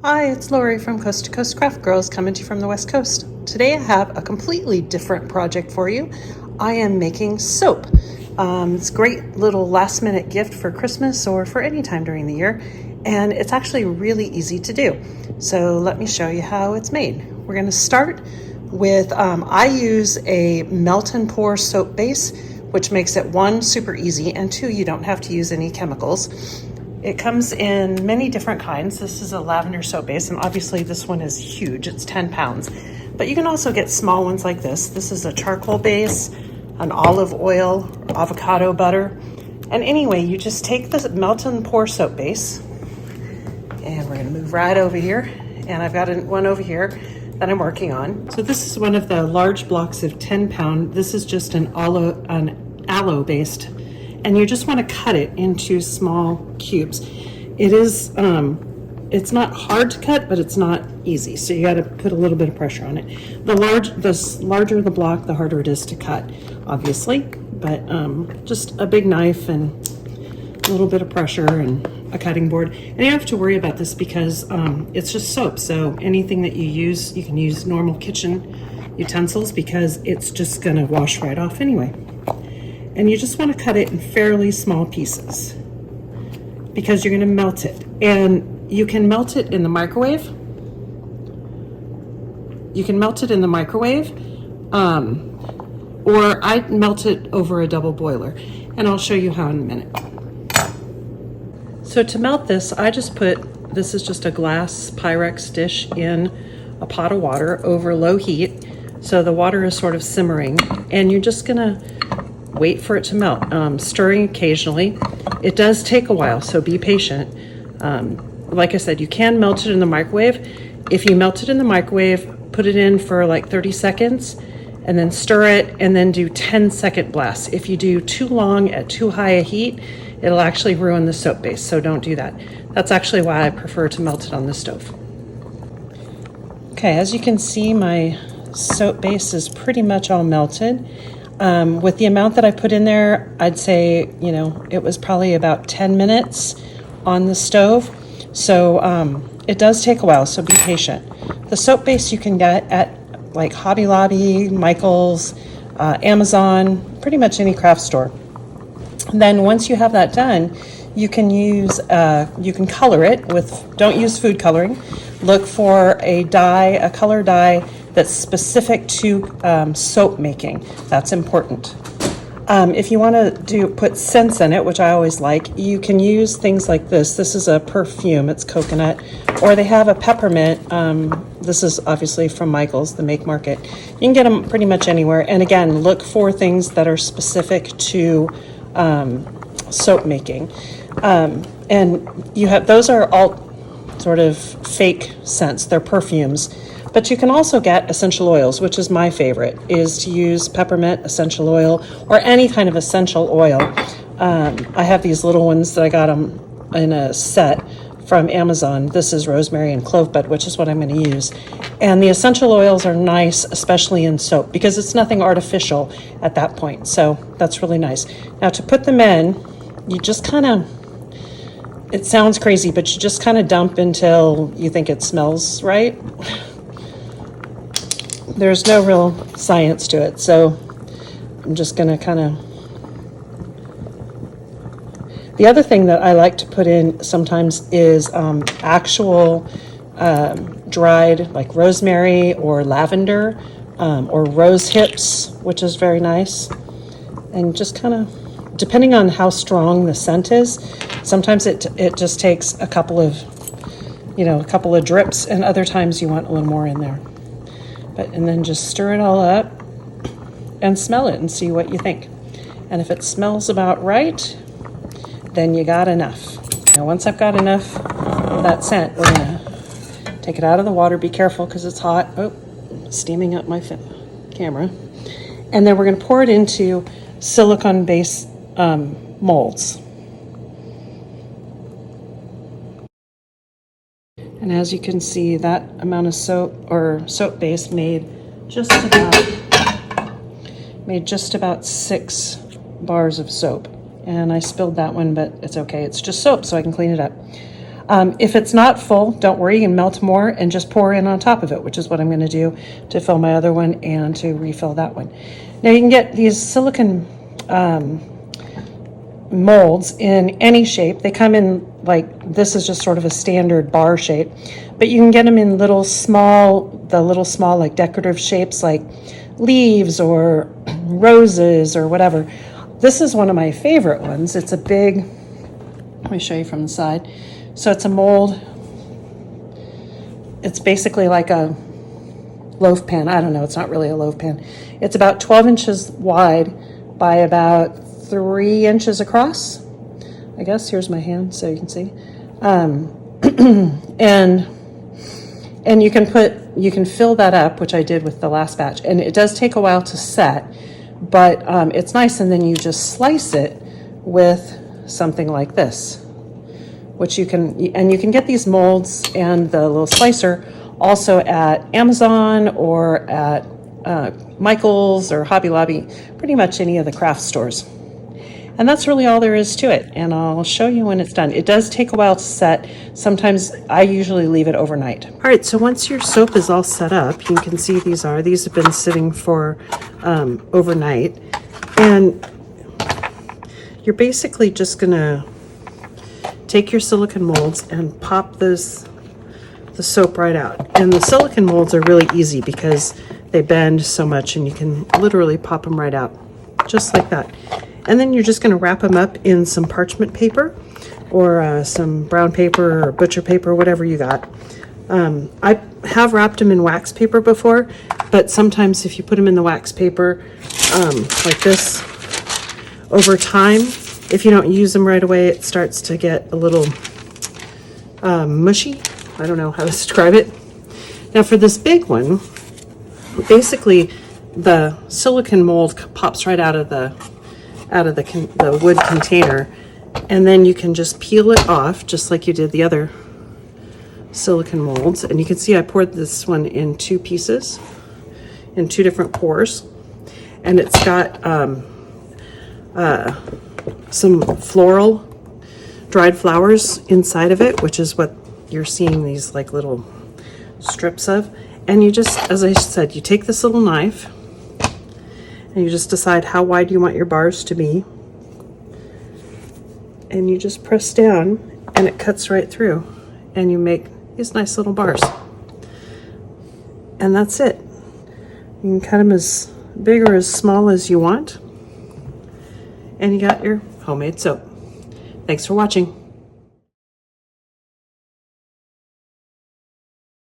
Hi, it's Lori from Coast to Coast Craft Girls coming to you from the West Coast. Today I have a completely different project for you. I am making soap. It's a great little last minute gift for Christmas or for any time during the year, and it's actually really easy to do. So let me show you how it's made. We're going to start with, I use a melt and pour soap base, which makes it one, super easy, and two, you don't have to use any chemicals. It comes in many different kinds. This is a lavender soap base, and obviously this one is huge. It's 10 pounds. But you can also get small ones like this. This is a charcoal base, an olive oil, avocado butter. And anyway, you just take the melt and pour soap base, and we're gonna move right over here. And I've got one over here that I'm working on. So this is one of the large blocks of 10 pound. This is just an aloe based, and you just want to cut it into small cubes. It is, it's not hard to cut, but it's not easy. So you got to put a little bit of pressure on it. The larger the block, the harder it is to cut, obviously. But just a big knife and a little bit of pressure and a cutting board. And you don't have to worry about this because it's just soap. So anything that you use, you can use normal kitchen utensils because it's just going to wash right off anyway. And you just want to cut it in fairly small pieces because you're going to melt it. And you can melt it in the microwave. You can melt it in the microwave, or I melt it over a double boiler. And I'll show you how in a minute. So to melt this, I just this is just a glass Pyrex dish in a pot of water over low heat. So the water is sort of simmering, and you're just going to wait for it to melt, stirring occasionally. It does take a while, so be patient. Like I said, you can melt it in the microwave. If you melt it in the microwave, put it in for like 30 seconds and then stir it and then do 10-second blasts. If you do too long at too high a heat, it'll actually ruin the soap base, so don't do that. That's actually why I prefer to melt it on the stove. Okay, as you can see, my soap base is pretty much all melted. With the amount that I put in there, I'd say, it was probably about 10 minutes on the stove. So it does take a while, so be patient. The soap base you can get at like Hobby Lobby, Michael's, Amazon, pretty much any craft store. And then once you have that done, you can color it with, don't use food coloring. Look for a color dye that's specific to soap making. That's important. If you want to put scents in it, which I always like, you can use things like this. This is a perfume, it's coconut, or they have a peppermint. This is obviously from Michael's, the Make Market. You can get them pretty much anywhere. And again, look for things that are specific to soap making. And those are all sort of fake scents, they're perfumes. But you can also get essential oils, which is my favorite, is to use peppermint essential oil or any kind of essential oil. I have these little ones that I got them in a set from Amazon. This is rosemary and clovebud, which is what I'm going to use. And the essential oils are nice, especially in soap, because it's nothing artificial at that point. So that's really nice. Now to put them in, you just kind of, it sounds crazy, but you just kind of dump until you think it smells right. There's no real science to it, so I'm just going to kind of... The other thing that I like to put in sometimes is actual dried, like rosemary or lavender, or rose hips, which is very nice. And just kind of, depending on how strong the scent is, sometimes it just takes a couple of drips, and other times you want a little more in there. And then just stir it all up and smell it and see what you think. And if it smells about right, then you got enough. Now once I've got enough of that scent, we're gonna take it out of the water. Be careful because it's hot. Oh, steaming up my camera. And then we're gonna pour it into silicone-based molds. And as you can see, that amount of soap base made just about 6 bars of soap. And I spilled that one, but it's okay. It's just soap, so I can clean it up. If it's not full, don't worry, you can melt more and just pour in on top of it, which is what I'm going to do to fill my other one and to refill that one. Now you can get these silicone molds in any shape. They come in, like, this is just sort of a standard bar shape, but you can get them in little small like decorative shapes like leaves or roses or whatever. This is one of my favorite ones. It's a big, let me show you from the side. So it's a mold. It's basically like a loaf pan. I don't know, it's not really a loaf pan. It's about 12 inches wide by about 3 inches across. I guess here's my hand so you can see. And you can fill that up, which I did with the last batch. And it does take a while to set, but it's nice. And then you just slice it with something like this, which you can get these molds and the little slicer also at Amazon or at Michael's or Hobby Lobby, pretty much any of the craft stores. And that's really all there is to it. And I'll show you when it's done. It does take a while to set. Sometimes I usually leave it overnight. All right, so once your soap is all set up, you can see these have been sitting for overnight. And you're basically just gonna take your silicone molds and pop the soap right out. And the silicone molds are really easy because they bend so much and you can literally pop them right out, just like that. And then you're just going to wrap them up in some parchment paper or some brown paper or butcher paper, whatever you got. I have wrapped them in wax paper before, but sometimes if you put them in the wax paper like this, over time, if you don't use them right away, it starts to get a little mushy. I don't know how to describe it. Now for this big one, basically the silicone mold pops right out of the wood container, and then you can just peel it off just like you did the other silicone molds. And you can see I poured this one in 2 pieces in 2 different pours, and it's got some floral dried flowers inside of it, which is what you're seeing these like little strips of. And you just, as I said, you take this little knife and you just decide how wide you want your bars to be, and you just press down and it cuts right through and you make these nice little bars. And that's it. You can cut them as big or as small as you want, and you got your homemade soap. Thanks for watching.